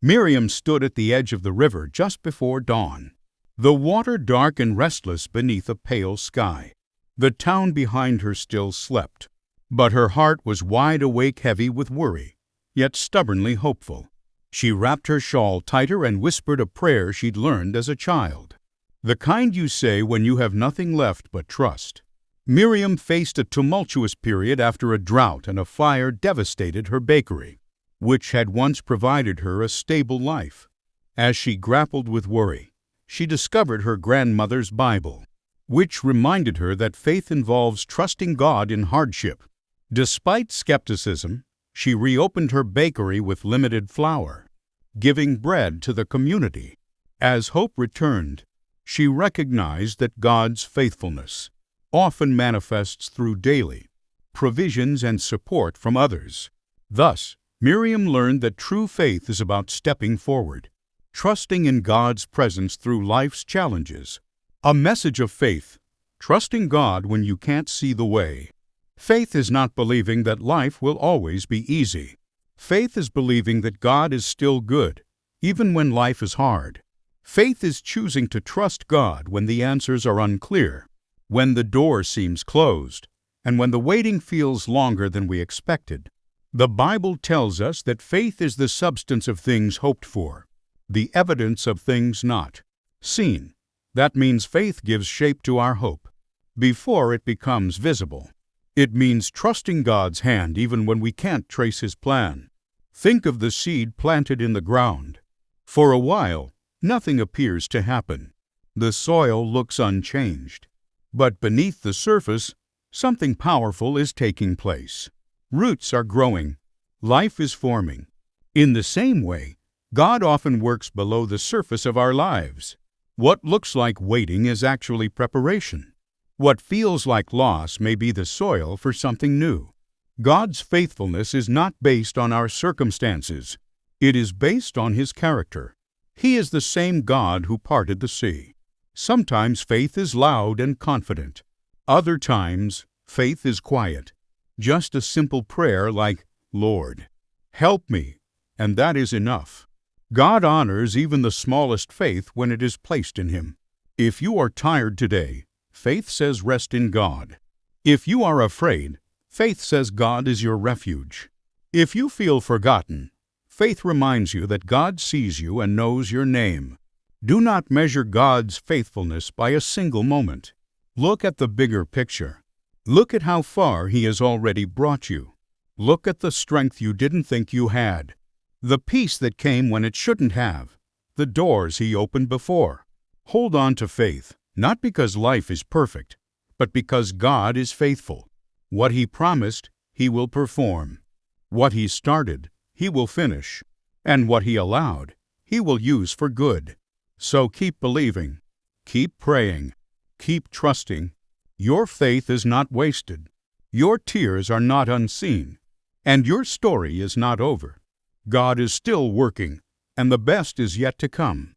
Miriam stood at the edge of the river just before dawn. The water dark and restless beneath a pale sky. The town behind her still slept, but her heart was wide awake, heavy with worry, yet stubbornly hopeful. She wrapped her shawl tighter and whispered a prayer she'd learned as a child. The kind you say when you have nothing left but trust. Miriam faced a tumultuous period after a drought and a fire devastated her bakery, which had once provided her a stable life. As she grappled with worry, she discovered her grandmother's Bible, which reminded her that faith involves trusting God in hardship. Despite skepticism, she reopened her bakery with limited flour, giving bread to the community. As hope returned, she recognized that God's faithfulness often manifests through daily provisions and support from others. Thus, Miriam learned that true faith is about stepping forward, trusting in God's presence through life's challenges. A message of faith: trusting God when you can't see the way. Faith is not believing that life will always be easy. Faith is believing that God is still good, even when life is hard. Faith is choosing to trust God when the answers are unclear, when the door seems closed, and when the waiting feels longer than we expected. The Bible tells us that faith is the substance of things hoped for, the evidence of things not seen. That means faith gives shape to our hope before it becomes visible. It means trusting God's hand even when we can't trace His plan. Think of the seed planted in the ground. For a while, nothing appears to happen. The soil looks unchanged. But beneath the surface, something powerful is taking place. Roots are growing. Life is forming. In the same way, God often works below the surface of our lives. What looks like waiting is actually preparation. What feels like loss may be the soil for something new. God's faithfulness is not based on our circumstances. It is based on His character. He is the same God who parted the sea. Sometimes faith is loud and confident. Other times, faith is quiet. Just a simple prayer like, "Lord, help me," and that is enough. God honors even the smallest faith when it is placed in Him. If you are tired today, faith says rest in God. If you are afraid, faith says God is your refuge. If you feel forgotten, faith reminds you that God sees you and knows your name. Do not measure God's faithfulness by a single moment. Look at the bigger picture. Look at how far He has already brought you. Look at the strength you didn't think you had, the peace that came when it shouldn't have, the doors He opened before. Hold on to faith, not because life is perfect, but because God is faithful. What He promised, He will perform. What He started, He will finish. And what He allowed, He will use for good. So keep believing, keep praying, keep trusting. Your faith is not wasted. Your tears are not unseen. And your story is not over. God is still working, and the best is yet to come.